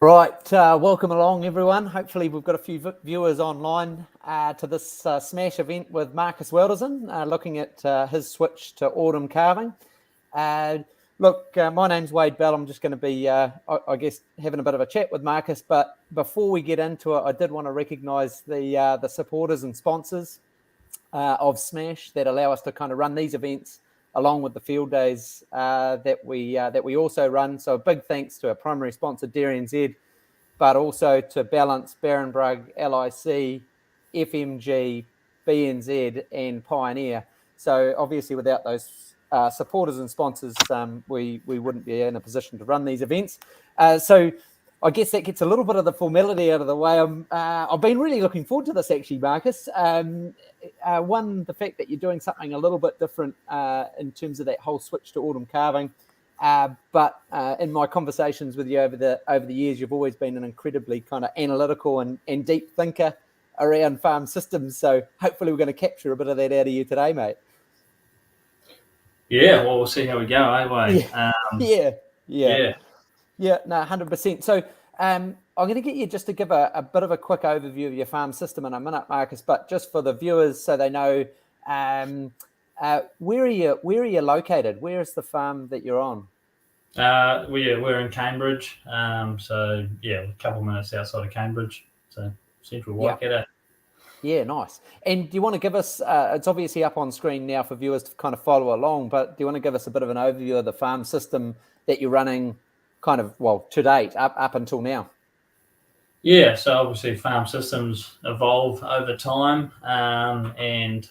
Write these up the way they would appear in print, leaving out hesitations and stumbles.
Right, welcome along everyone. Hopefully we've got a few viewers online to this Smash event with Markus Woutersen, looking at his switch to Autumn Calving. My name's Wade Bell. I'm just going to be, I guess, having a bit of a chat with Markus. But before we get into it, I did want to recognise the supporters and sponsors of Smash that allow us to kind of run these events along with the field days that we also run. So a big thanks to our primary sponsor, Dairy NZ, but also to Balance, Barenbrug, LIC, FMG, BNZ, and Pioneer. So obviously without those supporters and sponsors, we wouldn't be in a position to run these events. So I guess that gets a little bit of the formality out of the way. I've been really looking forward to this, actually, Markus. One, the fact that you're doing something a little bit different in terms of that whole switch to Autumn Calving. But in my conversations with you over the years, you've always been an incredibly kind of analytical and deep thinker around farm systems. So hopefully we're going to capture a bit of that out of you today, mate. Yeah, well, we'll see how we go, eh, Wade? Yeah, no, 100%. So I'm going to get you just to give a bit of a quick overview of your farm system in a minute, Markus, but just for the viewers so they know, where are you located? Where is the farm that you're on? We're in Cambridge, so a couple of minutes outside of Cambridge, so central Waikato. Yeah, nice. And do you want to give us, it's obviously up on screen now for viewers to kind of follow along, but do you want to give us a bit of an overview of the farm system that you're running to date, up until now? Yeah, so obviously farm systems evolve over time, I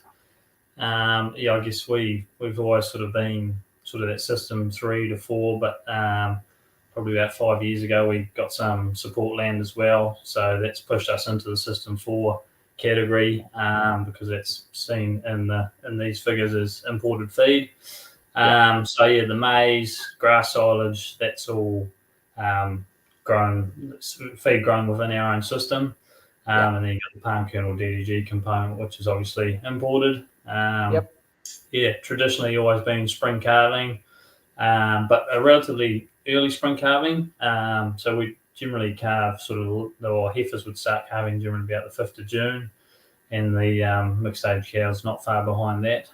guess we've always sort of been sort of that system 3 to 4, but probably about 5 years ago we got some support land as well, so that's pushed us into the system 4 category, because it's seen in these figures as imported feed. The maize, grass silage, that's all feed grown within our own system, and then you've got the palm kernel DDG component, which is obviously imported. Traditionally always been spring calving, but a relatively early spring calving. So we generally calve heifers would start calving generally about the 5th of June, and the mixed age cows not far behind that.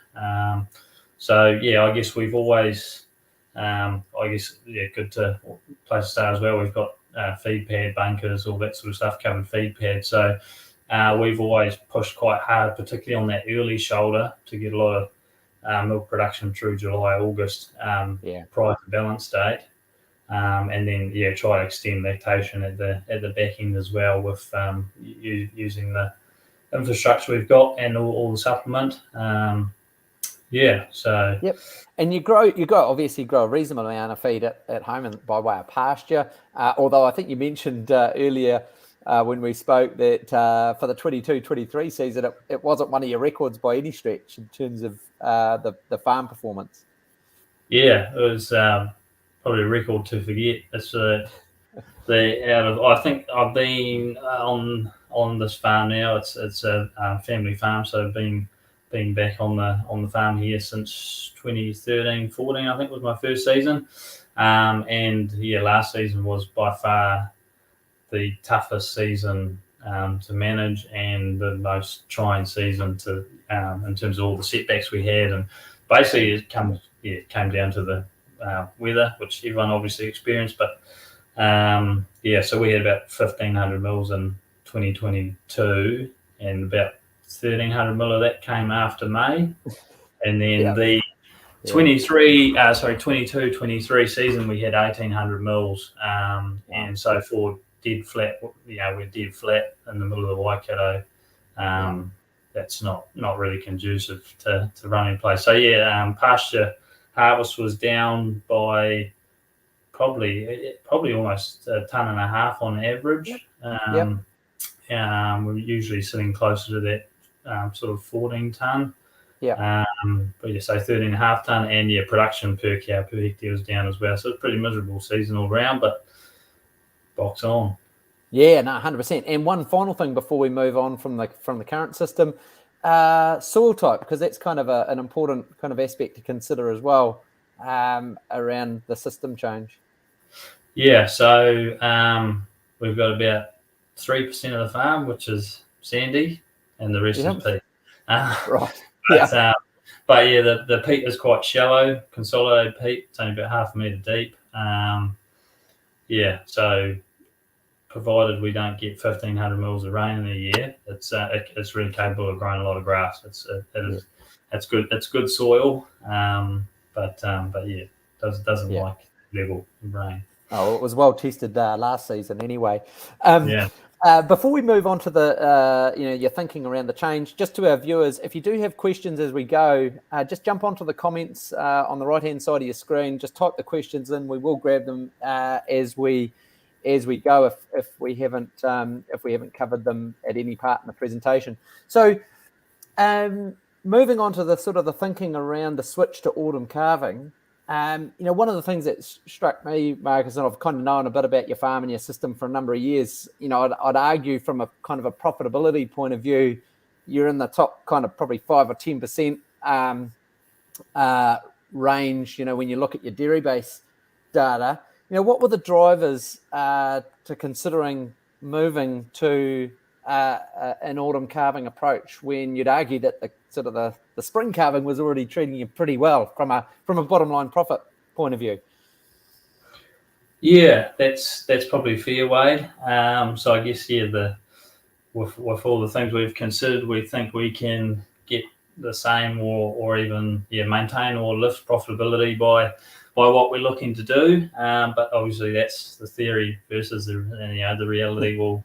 I guess we've always, good to place to start as well. We've got feed pad bunkers, all that sort of stuff, covered feed pad. So we've always pushed quite hard, particularly on that early shoulder, to get a lot of milk production through July, August, prior to balance date. And then try to extend lactation at the back end as well with using the infrastructure we've got and all the supplement. And you obviously grow a reasonable amount of feed at home and by way of pasture. Although I think you mentioned earlier when we spoke that for the 22-23 season, it wasn't one of your records by any stretch in terms of the farm performance. Yeah, it was probably a record to forget. It's I think I've been on this farm now. It's a family farm, so I've been back on the farm here since 2013-14. I think was my first season, last season was by far the toughest season to manage and the most trying season to in terms of all the setbacks we had, and basically it came down to the weather, which everyone obviously experienced, but so we had about 1,500 mils in 2022, and about 1,300 mil of that came after May, and then the 22-23 season we had 1,800 mils, and so for dead flat, we're dead flat in the middle of the Waikato. That's not really conducive to running place. So pasture harvest was down by probably almost a tonne and a half on average. We're usually sitting closer to that sort of 14 tonne. But 13.5 tonne, and production per cow per hectare was down as well. So it's a pretty miserable season all round, but box on. Yeah, no, 100%. And one final thing before we move on from the current system, soil type, because that's kind of an important kind of aspect to consider as well around the system change. Yeah, so we've got about 3% of the farm, which is sandy, and the rest is peat. Right. But yeah, the peat is quite shallow, consolidated peat. It's only about 0.5 metre deep. So provided we don't get 1,500 mils of rain in a year, it's really capable of growing a lot of grass. It's good. It's good soil, but yeah, doesn't like level of rain. Oh, it was well tested last season anyway. Yeah. Before we move on to the, your thinking around the change, just to our viewers, if you do have questions as we go, just jump onto the comments on the right-hand side of your screen. Just type the questions in. We will grab them as we go if we haven't covered them at any part in the presentation. So, moving on to the sort of the thinking around the switch to autumn calving. One of the things that struck me, Markus, and I've kind of known a bit about your farm and your system for a number of years, I'd argue from a kind of a profitability point of view, you're in the top kind of probably 5 or 10% range, when you look at your dairy base data. What were the drivers to considering moving to an autumn calving approach when you'd argue that the spring calving was already treating you pretty well from a bottom line profit point of view? Yeah, that's probably fair, Wade. So I guess with all the things we've considered, we think we can get the same or even maintain or lift profitability by what we're looking to do. But obviously that's the theory versus the reality we'll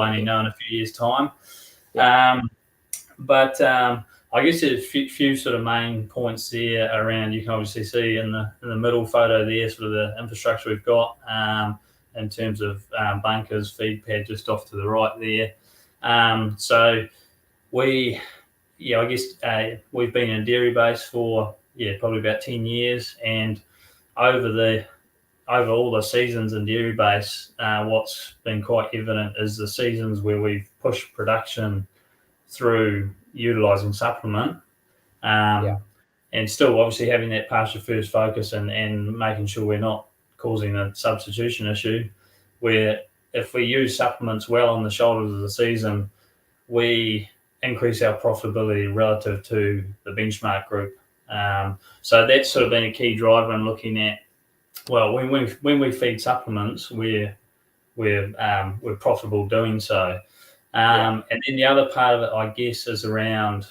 only know in a few years' time. Yeah. I guess there's a few sort of main points there around. You can obviously see in the middle photo there sort of the infrastructure we've got in terms of bunkers, feed pad just off to the right there. So we've been in dairy base for probably about 10 years, and over all the seasons in dairy base, what's been quite evident is the seasons where we've pushed production through utilising supplement, and still obviously having that pasture first focus and making sure we're not causing a substitution issue, where if we use supplements well on the shoulders of the season, we increase our profitability relative to the benchmark group. So that's sort of been a key driver in looking at, well, when we feed supplements, we're profitable doing so. And then the other part of it, I guess, is around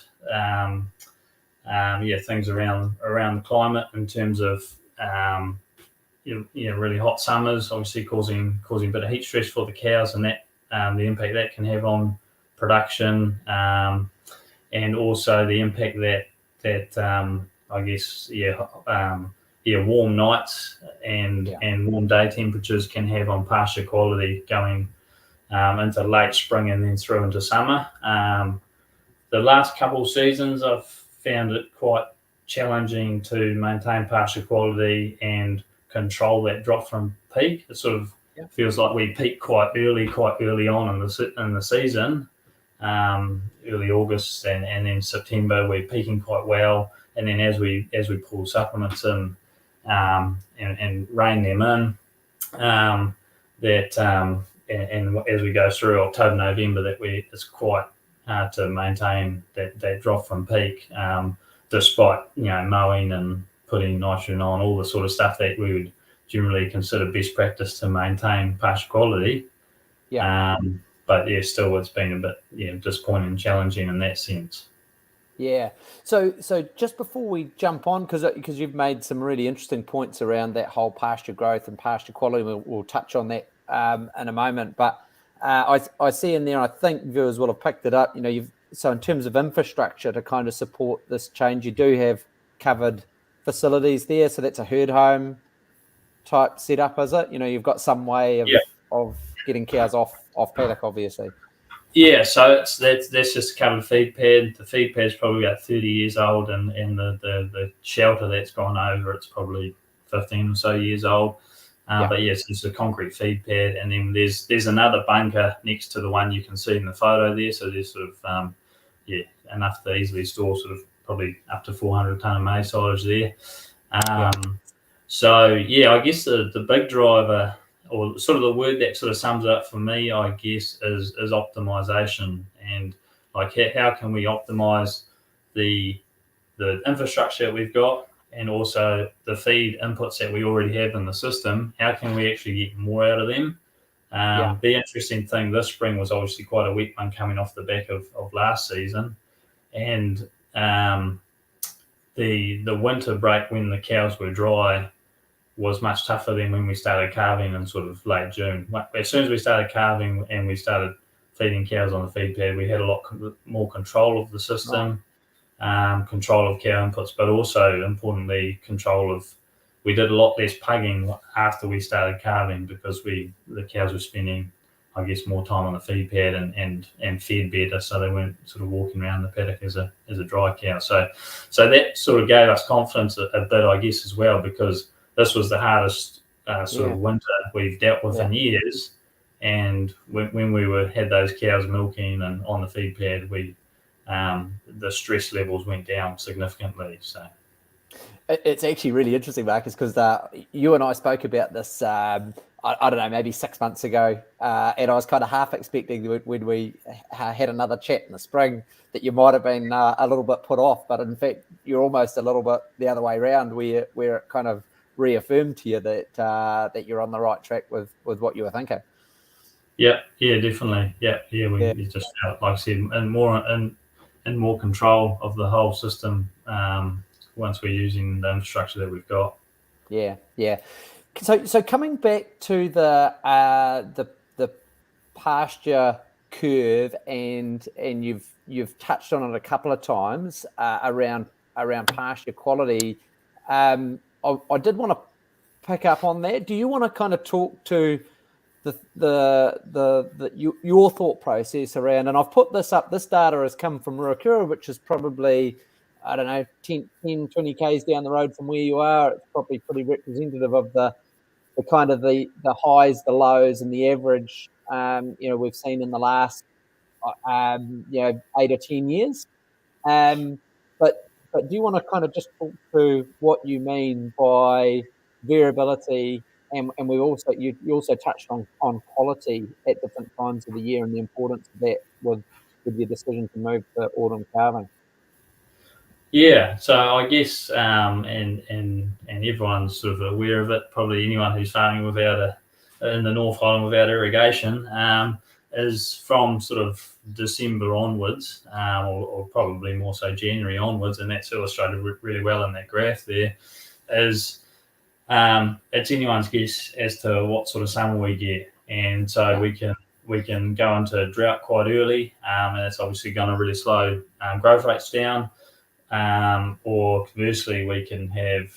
things around the climate in terms of really hot summers, obviously causing a bit of heat stress for the cows, and that the impact that can have on production, and also the impact that I guess warm nights and warm day temperatures can have on pasture quality going into late spring and then through into summer. The last couple of seasons, I've found it quite challenging to maintain pasture quality and control that drop from peak. It sort of feels like we peak quite early on in the season, early August and then September. We're peaking quite well, and then as we pull supplements in and rein them in, and as we go through October, November, it's quite hard to maintain that drop from peak, despite mowing and putting nitrogen on, all the sort of stuff that we would generally consider best practice to maintain pasture quality. But still it's been a bit disappointing and challenging in that sense. Yeah. So just before we jump on, because you've made some really interesting points around that whole pasture growth and pasture quality, we'll touch on that in a moment. But I see in there, I think viewers will have picked it up. So in terms of infrastructure to kind of support this change, you do have covered facilities there. So that's a herd home type setup, is it? You've got some way of getting cows off paddock, obviously. Yeah, so that's just a covered feed pad. The feed pad's probably about 30 years old, and the shelter that's gone over, it's probably 15 or so years old. But yes, it's a concrete feed pad, and then there's another bunker next to the one you can see in the photo there. So there's sort of enough to easily store sort of probably up to 400 tonne of maize silage there. So I guess the big driver or sort of the word that sort of sums it up for me, I guess, is optimization. And like, how can we optimize the infrastructure that we've got, and also the feed inputs that we already have in the system? How can we actually get more out of them? The interesting thing this spring was obviously quite a wet one coming off the back of last season, and the winter break when the cows were dry was much tougher than when we started calving in sort of late June. As soon as we started calving and we started feeding cows on the feed pad, we had a lot more control of the system, control of cow inputs, but also importantly, we did a lot less pugging after we started calving, because the cows were spending, I guess, more time on the feed pad and fed better, so they weren't sort of walking around the paddock as a dry cow. So that sort of gave us confidence a bit, I guess, as well, because this was the hardest sort of winter we've dealt with in years. And when we had those cows milking and on the feed pad, the stress levels went down significantly. So it's actually really interesting, Marcus, because you and I spoke about this, I don't know, maybe 6 months ago, and I was kind of half expecting when we had another chat in the spring that you might have been a little bit put off, but in fact you're almost a little bit the other way around, where it kind of reaffirmed to you that you're on the right track with what you were thinking. Yeah, definitely. We just felt, like I said, and more control of the whole system once we're using the infrastructure that we've got. Yeah. So coming back to the pasture curve, and you've touched on it a couple of times around pasture quality. I did want to pick up on that. Do you want to kind of talk to your thought process around? And I've put this up. This data has come from Ruakura, which is probably, I don't know, 10, 20 k's down the road from where you are. It's probably pretty representative of the kind of the highs, the lows, and the average. We've seen in the last 8 or 10 years. But do you want to kind of just talk to what you mean by variability, and we also you also touched on quality at different times of the year and the importance of that with your decision to move to autumn calving? Yeah, so I guess and everyone's sort of aware of it. Probably anyone who's farming in the North Island without irrigation is from sort of December onwards, or probably more so January onwards, and that's illustrated really well in that graph there. Is it's anyone's guess as to what sort of summer we get, and so we can go into drought quite early, and it's obviously going to really slow growth rates down. Or conversely, we can have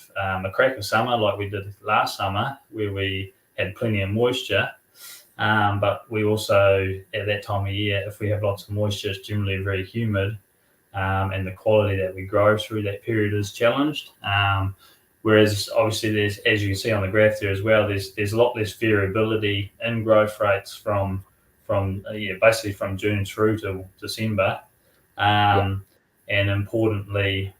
a cracker summer like we did last summer, where we had plenty of moisture. But we also, at that time of year, if we have lots of moisture, it's generally very humid, and the quality that we grow through that period is challenged. Whereas obviously there's, as you can see on the graph there as well, there's a lot less variability in growth rates from basically from June through to December. And importantly,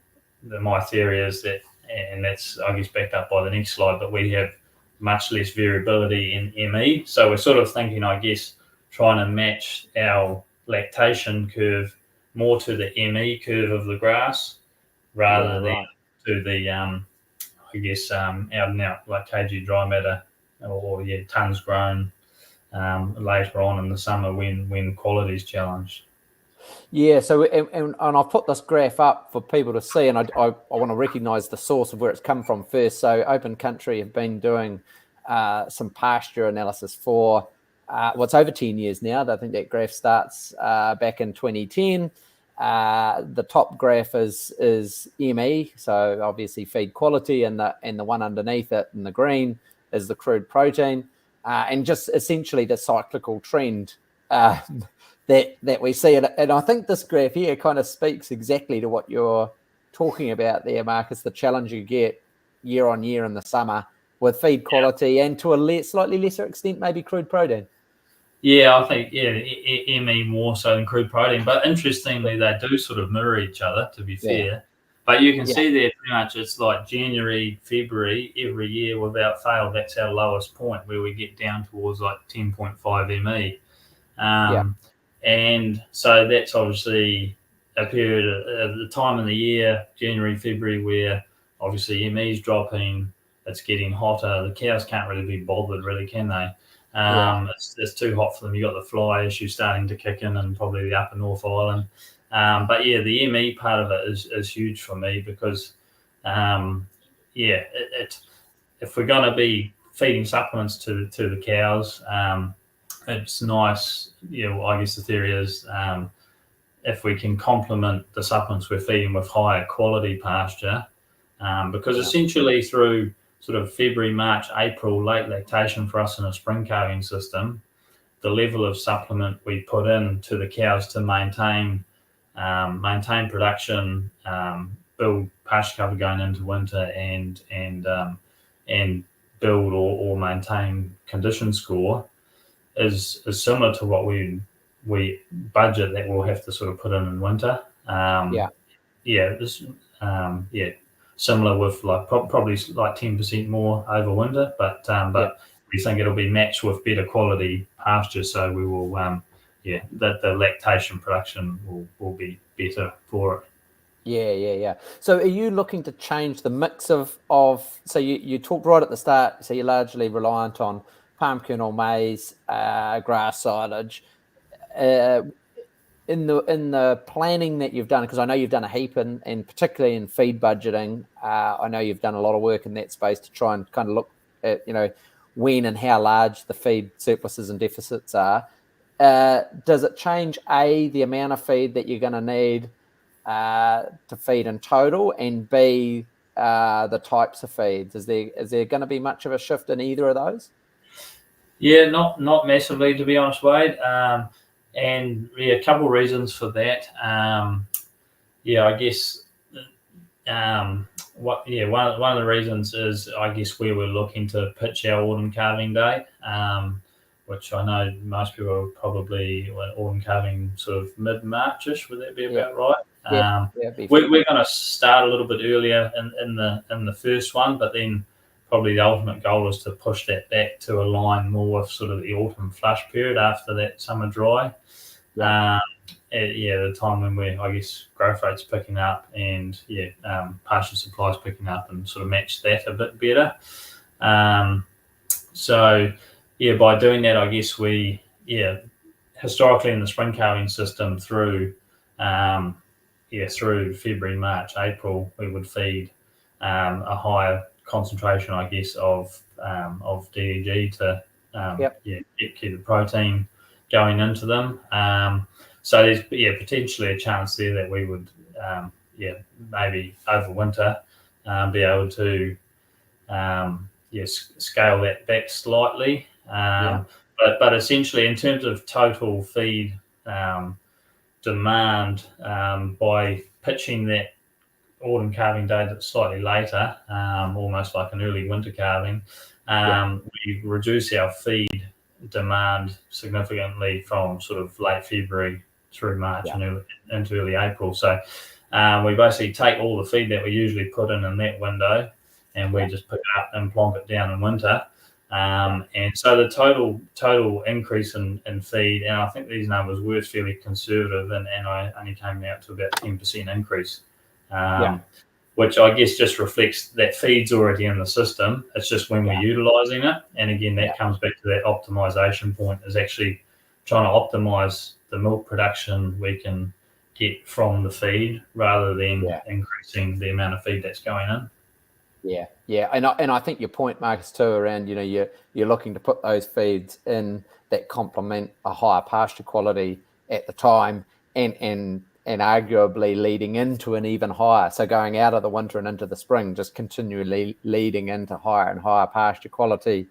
my theory is that, and that's, I guess, backed up by the next slide, but we have much less variability in ME. So we're sort of thinking, I guess, trying to match our lactation curve more to the ME curve of the grass rather than to the, I guess, out and out, like kg dry matter or tons grown later on in the summer when quality is challenged. Yeah, so and I've put this graph up for people to see, and I want to recognise the source of where it's come from first. So Open Country have been doing some pasture analysis for what's over 10 years now. I think that graph starts back in 2010. The top graph is ME, so obviously feed quality, and the one underneath it in the green is the crude protein, and just essentially the cyclical trend that we see. And I think this graph here kind of speaks exactly to what you're talking about there, Marcus, the challenge you get year on year in the summer with feed quality and to a slightly lesser extent, maybe crude protein. Yeah, I think, ME more so than crude protein. But interestingly, they do sort of mirror each other, to be fair. But you can see there pretty much it's like January, February every year without fail. That's our lowest point where we get down towards like 10.5 ME. And so that's obviously a period of the time of the year, January, February, where obviously ME is dropping, it's getting hotter. The cows can't really be bothered, really, can they? It's too hot for them. You've got the fly issue starting to kick in and probably the upper North Island. But yeah, the ME part of it is huge for me because, if we're going to be feeding supplements to the cows, it's nice. I guess the theory is if we can complement the supplements we're feeding with higher quality pasture, because essentially through sort of February, March, April, late lactation for us in a spring calving system, the level of supplement we put in to the cows to maintain production, build pasture cover going into winter, and build or maintain condition score is similar to what we budget that we'll have to sort of put in winter. Similar with like probably like 10% more over winter, but we think it'll be matched with better quality pasture, so we will that the lactation production will be better for it. Yeah. So are you looking to change the mix of so you talked right at the start, so you're largely reliant on palm kernel, maize, grass silage. In the planning that you've done, because I know you've done a heap and particularly in feed budgeting, I know you've done a lot of work in that space to try and kind of look at, when and how large the feed surpluses and deficits are. Does it change, A, the amount of feed that you're going to need to feed in total, and B, the types of feeds? Is there going to be much of a shift in either of those? Yeah, not massively, to be honest, Wade. And a couple of reasons for that. I guess one of the reasons is, I guess, where we're looking to pitch our autumn calving date, which I know most people are probably autumn calving sort of mid-Marchish. Would that be about right? We're going to start a little bit earlier in the first one, but then probably the ultimate goal is to push that back to align more with sort of the autumn flush period after that summer dry. The time when I guess growth rate's picking up and pasture supply's picking up, and sort of match that a bit better. By doing that, I guess we historically in the spring calving system through February, March, April, we would feed a higher concentration, I guess, of DEG to keep the protein going into them. So there's potentially a chance there that we would maybe over winter be able to scale that back slightly. But essentially, in terms of total feed demand, by pitching that autumn calving date slightly later, almost like an early winter calving, we reduce our feed demand significantly from sort of late February through March and into early April. So we basically take all the feed that we usually put in that window, and we just pick it up and plonk it down in winter. And so the total increase in feed, and I think these numbers were fairly conservative, and I only came out to about 10% increase, which I guess just reflects that feed's already in the system. It's just when we're utilising it. And again, that comes back to that optimisation point, is actually trying to optimise the milk production we can get from the feed rather than increasing the amount of feed that's going in. And I think your point, Marcus, too, around you're looking to put those feeds in that complement a higher pasture quality at the time, and arguably leading into an even higher. So going out of the winter and into the spring, just continually leading into higher and higher pasture quality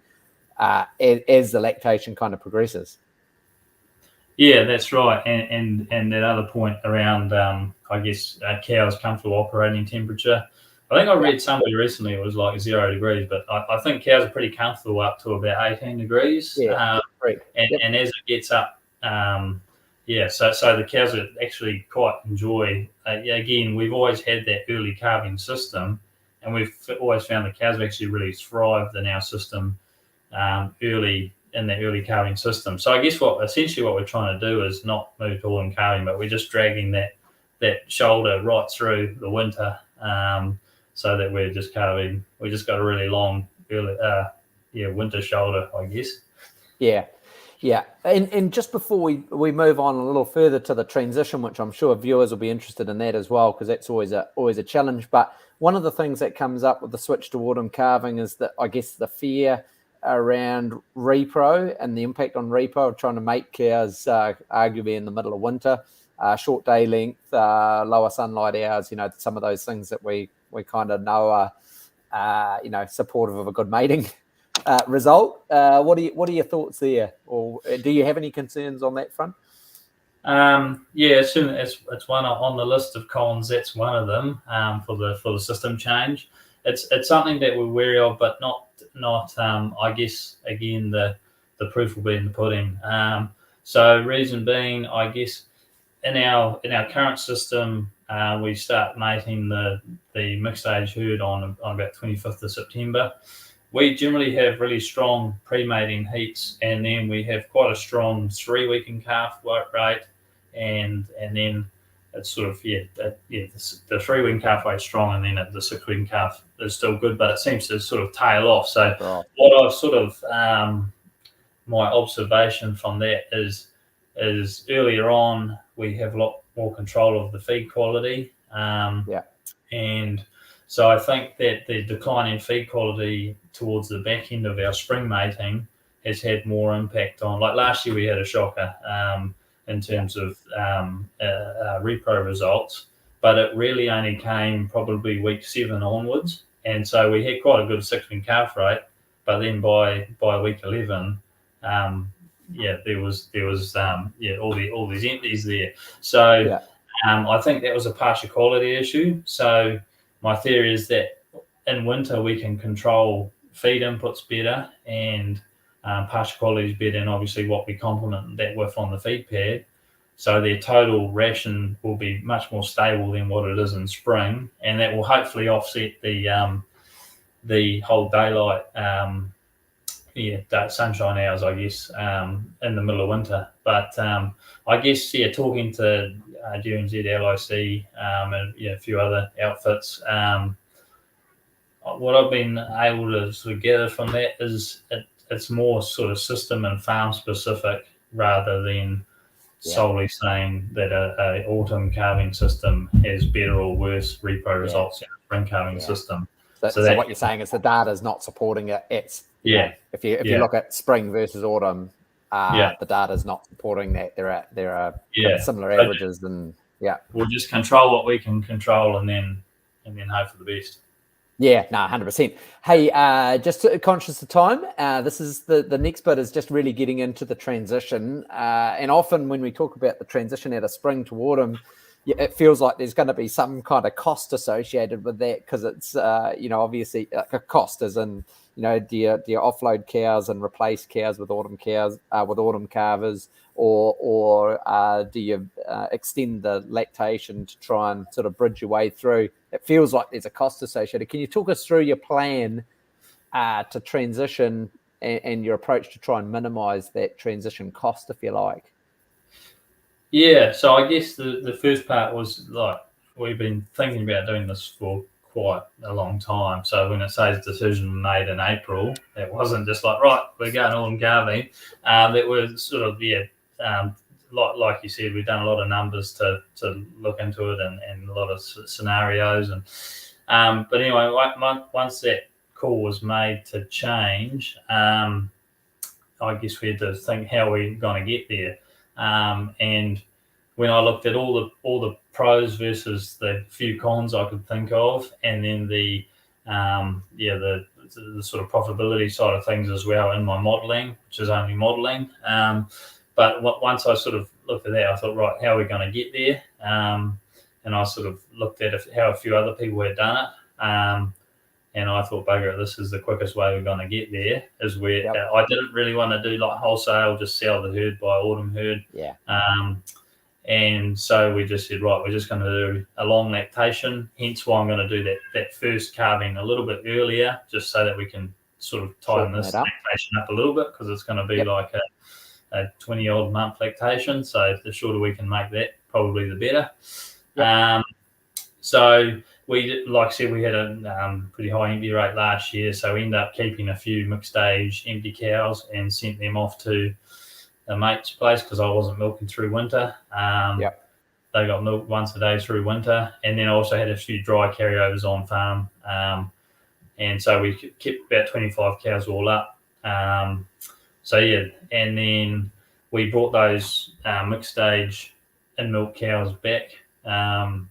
as the lactation kind of progresses. Yeah, that's right. And that other point around, I guess, cows' comfortable operating temperature. I think I read somewhere recently it was like 0 degrees, but I think cows are pretty comfortable up to about 18 degrees. And as it gets up, So the cows would actually quite enjoy. Again, we've always had that early calving system, and we've always found the cows have actually really thrived in our system early in the early calving system. So I guess essentially what we're trying to do is not move to autumn calving, but we're just dragging that shoulder right through the winter, so that we're just calving. We just got a really long early, winter shoulder, I guess. Yeah. Yeah, and just before we move on a little further to the transition, which I'm sure viewers will be interested in that as well, because that's always a challenge. But one of the things that comes up with the switch to autumn calving is that, I guess, the fear around repro and the impact on repro of trying to mate cows, arguably in the middle of winter, short day length, lower sunlight hours. Some of those things that we kind of know are supportive of a good mating result. What are your thoughts there, or do you have any concerns on that front? It's one on the list of cons. That's one of them for the system change. It's something that we're wary of, but not. I guess again the proof will be in the pudding. So reason being, I guess in our current system, we start mating the mixed age herd on about 25th of September. We generally have really strong pre-mating heats, and then we have quite a strong 3-week in calf rate, and then it's sort of the 3-week calf rate strong, and then the 6-week calf is still good, but it seems to sort of tail off. So what I've sort of my observation from that is earlier on we have a lot more control of the feed quality, and so I think that the decline in feed quality towards the back end of our spring mating has had more impact on. Like last year, we had a shocker in terms of repro results, but it really only came probably week 7 onwards, and so we had quite a good 6-week calf rate. But then by week 11, there was all these empties there. So I think that was a pasture quality issue. So my theory is that in winter we can control feed inputs better, and pasture quality is better, and obviously what we complement that with on the feed pad. So their total ration will be much more stable than what it is in spring, and that will hopefully offset the whole daylight, sunshine hours, I guess, in the middle of winter. But I guess, talking to GMZ, LIC, and a few other outfits, what I've been able to sort of gather from that is it's more sort of system and farm specific rather than solely saying that a autumn calving system has better or worse repro results than a spring calving system. So what you're saying is the data is not supporting it. It's if you look at spring versus autumn, the data is not supporting that. There are similar averages, and we'll just control what we can control, and then hope for the best. 100%. Hey, just conscious of time, this is the next bit is just really getting into the transition. And often when we talk about the transition out of spring to autumn, it feels like there's going to be some kind of cost associated with that, because it's, obviously a cost as in, do you offload cows and replace cows with autumn calvers, or do you extend the lactation to try and sort of bridge your way through? It feels like there's a cost associated. Can you talk us through your plan to transition and your approach to try and minimize that transition cost, if you like? Yeah, so I guess the first part was, like, we've been thinking about doing this for quite a long time. So when it says decision made in April, it wasn't just like, right, we're going autumn calving. That was sort of, like you said, we've done a lot of numbers to look into it, and a lot of scenarios. And but anyway, once that call was made to change, I guess we had to think how we're going to get there. And when I looked at all the pros versus the few cons I could think of, and then the sort of profitability side of things as well in my modelling, which is only modelling. But once I sort of looked at that, I thought, right, how are we going to get there? And I sort of looked at how a few other people had done it. And I thought, bugger it, this is the quickest way we're going to get there. Is where I didn't really want to do like wholesale, just sell the herd by autumn herd. Yeah. And so we just said, right, we're just going to do a long lactation. Hence why I'm going to do that first calving a little bit earlier, just so that we can sort of tighten this lactation up a little bit, because it's going to be like a 20-odd month lactation. So the shorter we can make that, probably the better. So we, like I said, we had a pretty high empty rate last year. So we ended up keeping a few mixed age empty cows and sent them off to a mate's place because I wasn't milking through winter. They got milked once a day through winter. And then I also had a few dry carryovers on farm. And so we kept about 25 cows all up. And then we brought those mixed age in milk cows back from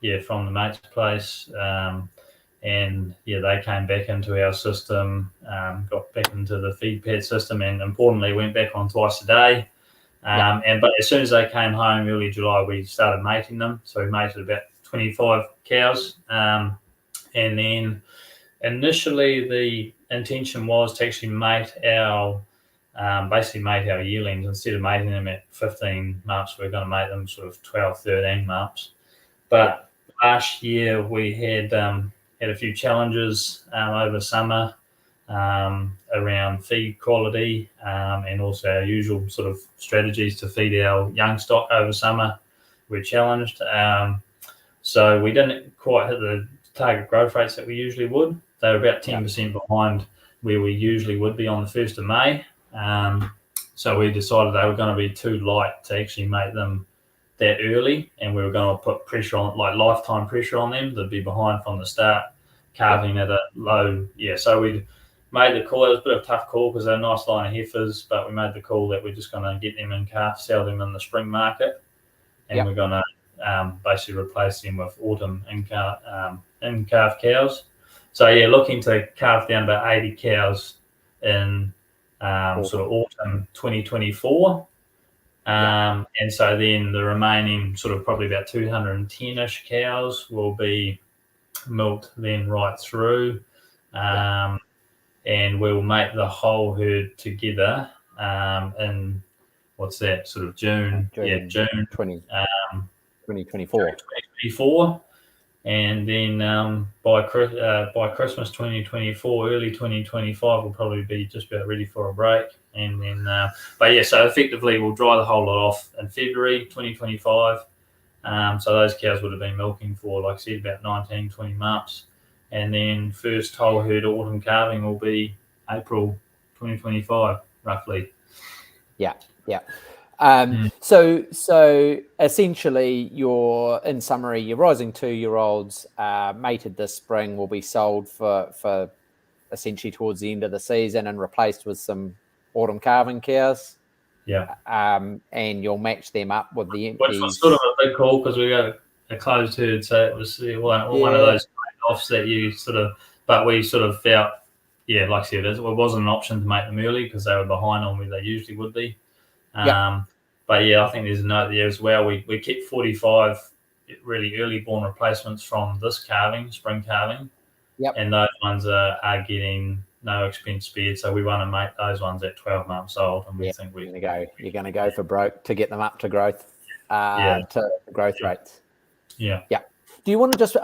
the mate's place. And they came back into our system, got back into the feed pad system, and importantly went back on twice a day. But as soon as they came home early July, we started mating them. So we mated about 25 cows. And then initially the intention was to actually mate our yearlings. Instead of mating them at 15 months, we're going to mate them sort of 12, 13 months. But last year we had a few challenges over summer around feed quality, and also our usual sort of strategies to feed our young stock over summer were challenged. So we didn't quite hit the target growth rates that we usually would. They were about 10% behind where we usually would be on the 1st of May. So we decided they were going to be too light to actually make them that early, and we were going to put pressure on, like lifetime pressure on them. They'd be behind from the start, calving at a low. So we made the call. It was a bit of a tough call because they're a nice line of heifers, but we made the call that we're just going to get them in calf, sell them in the spring market, and we're going to basically replace them with autumn in calf cows. So looking to calf down about 80 cows in sort of autumn 2024. And so then the remaining sort of probably about 210-ish cows will be milked then right through. And we'll make the whole herd together in, what's that, sort of June 2024. 2024. And then by Christmas 2024, early 2025, we'll probably be just about ready for a break. And then, so effectively we'll dry the whole lot off in February 2025. So those cows would have been milking for, like I said, about 19, 20 months. And then first whole herd autumn calving will be April 2025, roughly. So essentially, in summary, your rising 2-year-olds mated this spring will be sold for essentially towards the end of the season and replaced with some autumn calving cows. And you'll match them up with the empties. Which was sort of a big call because we got a closed herd, so it was one of those trade-offs that you sort of, but we sort of felt, like I said, it wasn't an option to make them early because they were behind on where they usually would be. But I think there's a note there as well. We kept 45 really early born replacements from this calving, spring calving. And those ones are getting no expense spared. So we want to make those ones at 12 months old. And we think you're going to go for broke to get them up to growth, to growth rates. Do you want to just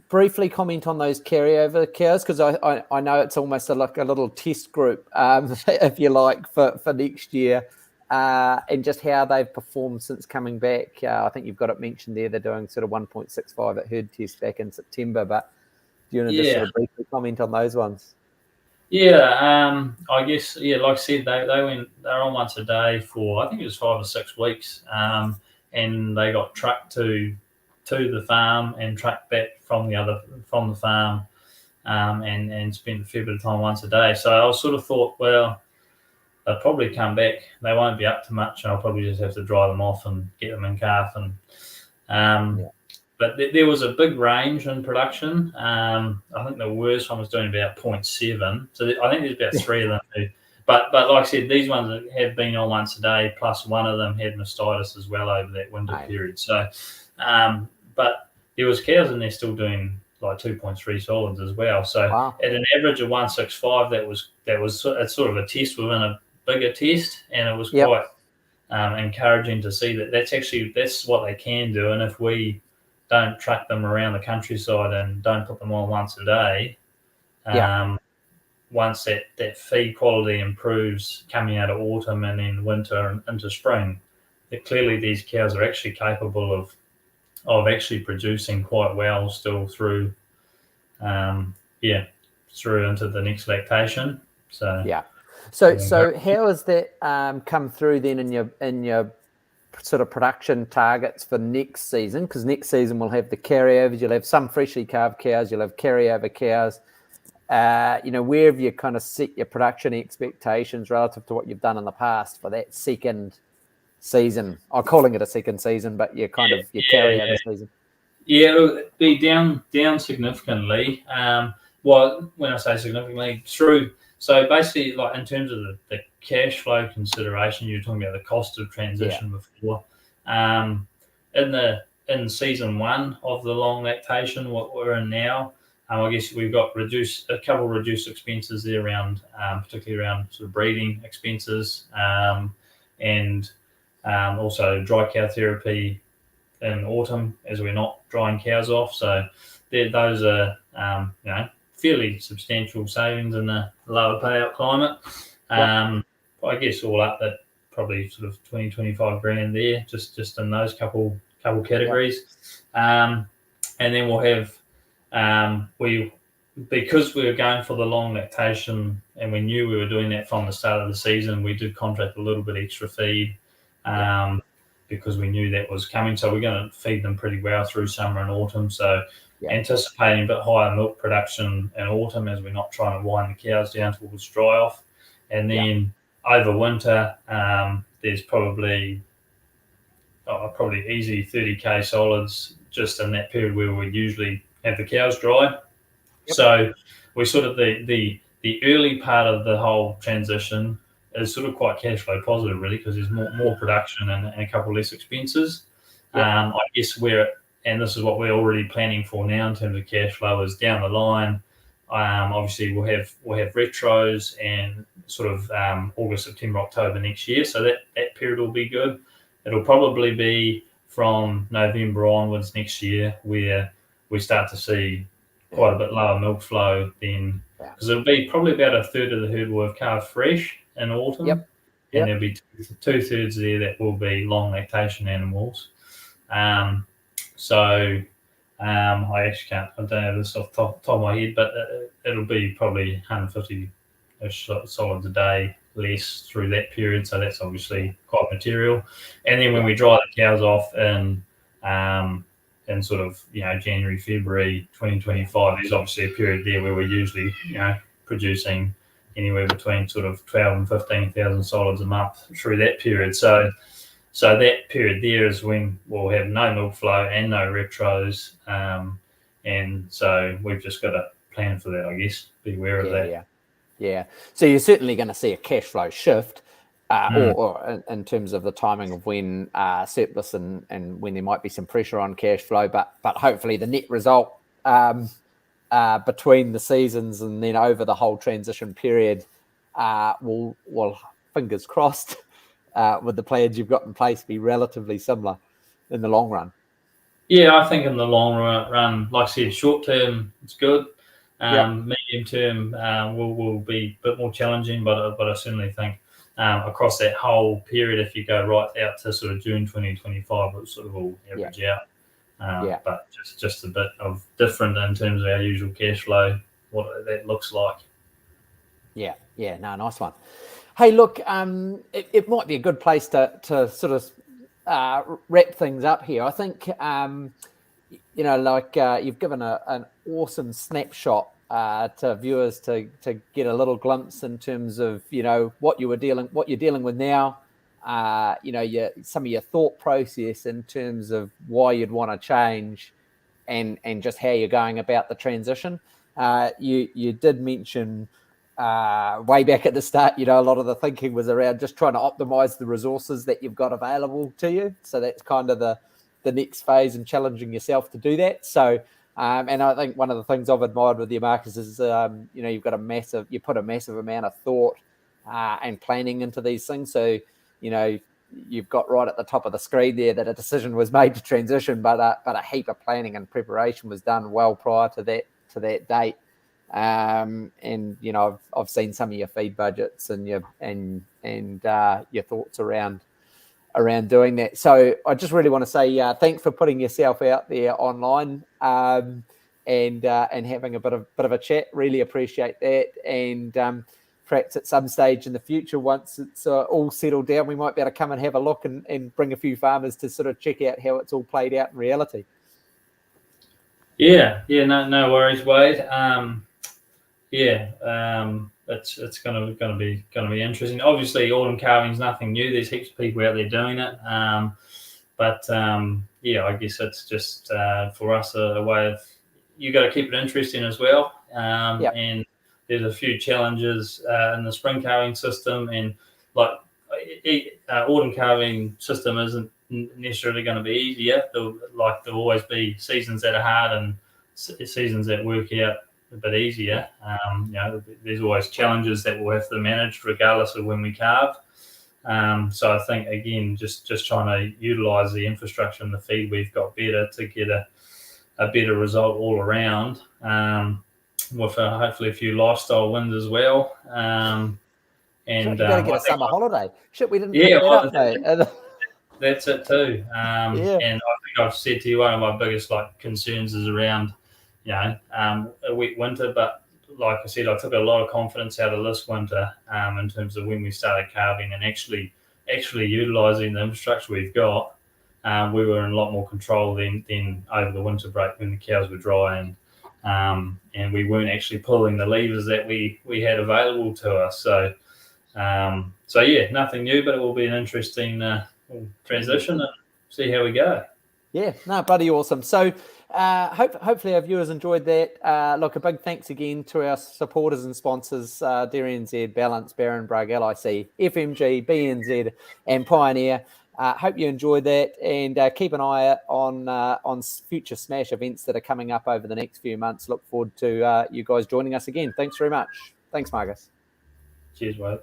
briefly comment on those carryover cows? Because I know it's almost like a little test group, if you like, for next year. And just how they've performed since coming back. I think you've got it mentioned there. They're doing sort of 1.65 at herd test back in September. But do you want to just sort of briefly comment on those ones? I guess, like I said, they're on once a day for, I think it was 5 or 6 weeks. And they got trucked to the farm and trucked back from the farm, and spent a fair bit of time once a day. So I sort of thought, well, they'll probably come back. They won't be up to much. I'll probably just have to dry them off and get them in calf. But there was a big range in production. I think the worst one was doing about 0.7. So I think there's about 3 of them. But like I said, these ones have been on once a day, plus one of them had mastitis as well over that winter period. So, but there was cows in there still doing like 2.3 solids as well. So Wow. at an average of 165, it's sort of a test within a bigger test, and it was quite encouraging to see that's what they can do. And if we don't truck them around the countryside and don't put them on once a day, once that feed quality improves coming out of autumn and then winter and into spring, that clearly these cows are actually capable of actually producing quite well still through into the next lactation. So how has that come through then in your sort of production targets for next season? Because next season we'll have the carryovers, you'll have some freshly calved cows, you'll have carryover cows. Where have you kind of set your production expectations relative to what you've done in the past for that second season? I'm calling it a second season, but your carryover season. Yeah, it'll be down significantly. Well, when I say significantly, so basically, like in terms of the cash flow consideration, you're talking about the cost of transition before. In season one of the long lactation, what we're in now, I guess we've got a couple of reduced expenses there around, particularly around sort of breeding expenses, and also dry cow therapy in autumn as we're not drying cows off. So those are fairly substantial savings in the lower payout climate. I guess all up that probably sort of 20-25 grand there, just in those couple categories. And then we'll have because we were going for the long lactation and we knew we were doing that from the start of the season, we did contract a little bit extra feed because we knew that was coming. So we're going to feed them pretty well through summer and autumn. So anticipating a bit higher milk production in autumn as we're not trying to wind the cows down towards dry off. And then over winter, there's probably easy 30k solids just in that period where we usually have the cows dry. So we sort of the early part of the whole transition is sort of quite cash flow positive, really, because there's more production and a couple less expenses. I guess and this is what we're already planning for now in terms of cash flow, is down the line. Obviously, we'll have retros and sort of August, September, October next year. So that period will be good. It'll probably be from November onwards next year where we start to see quite a bit lower milk flow then, because it'll be probably about a third of the herd will have calved fresh in autumn, and there'll be two-thirds there that will be long lactation animals. I actually I don't have this off the top of my head, but it'll be probably 150-ish solids a day less through that period. So that's obviously quite material. And then when we dry the cows off in sort of January, February 2025, there's obviously a period there where we're usually producing anywhere between sort of 12 and 15,000 solids a month through that period. So that period there is when we'll have no milk flow and no retros, and so we've just got to plan for that, I guess. Be aware of that. Yeah. So you're certainly going to see a cash flow shift, or in terms of the timing of when surplus and when there might be some pressure on cash flow, but hopefully the net result between the seasons and then over the whole transition period will fingers crossed, with the plans you've got in place, be relatively similar in the long run. Yeah, I think in the long run, like I said, short term it's good. Medium term will be a bit more challenging, but I certainly think across that whole period, if you go right out to sort of June 2025, it'll sort of all average out. But just a bit of different in terms of our usual cash flow, what that looks like. Nice one. Hey, look, it might be a good place to sort of wrap things up here. I think you've given an awesome snapshot to viewers to get a little glimpse in terms of what you're dealing with now. Some of your thought process in terms of why you'd want to change, and just how you're going about the transition. You did mention way back at the start, a lot of the thinking was around just trying to optimize the resources that you've got available to you. So that's kind of the next phase, and challenging yourself to do that. So And I think one of the things I've admired with you, Marcus, is you've got you put a massive amount of thought and planning into these things. So you've got right at the top of the screen there that a decision was made to transition, but a heap of planning and preparation was done well prior to that date. And I've seen some of your feed budgets and your thoughts around doing that. So I just really want to say thanks for putting yourself out there online and having a bit of a chat. Really appreciate that. And perhaps at some stage in the future, once it's all settled down, we might be able to come and have a look and bring a few farmers to sort of check out how it's all played out in reality. Yeah, no worries, Wade. It's going to be interesting. Obviously, autumn calving is nothing new. There's heaps of people out there doing it. I guess it's just for us a way of, you got to keep it interesting as well. And there's a few challenges in the spring calving system, and like autumn calving system isn't necessarily going to be easier. There'll always be seasons that are hard and seasons that work out a bit easier. There's always challenges that we'll have to manage regardless of when we calve. So I think, again, just trying to utilise the infrastructure and the feed we've got better to get a better result all around, with hopefully a few lifestyle wins as well. And you got to get a summer holiday. Shit, we didn't pick that up, mate. That's it too. And I think I've said to you, one of my biggest concerns is around a wet winter, but like I said, I took a lot of confidence out of this winter in terms of when we started calving and actually utilising the infrastructure we've got. We were in a lot more control than over the winter break when the cows were dry, and we weren't actually pulling the levers that we had available to us. So nothing new, but it will be an interesting transition and see how we go. Yeah, no, bloody awesome. So hopefully our viewers enjoyed that. Look, a big thanks again to our supporters and sponsors, Dairy NZ, Balance, Barenbrug, LIC, FMG, BNZ and Pioneer. Hope you enjoyed that, and keep an eye on future Smash events that are coming up over the next few months. Look forward to you guys joining us again. Thanks very much. Thanks, Marcus. Cheers, Wade.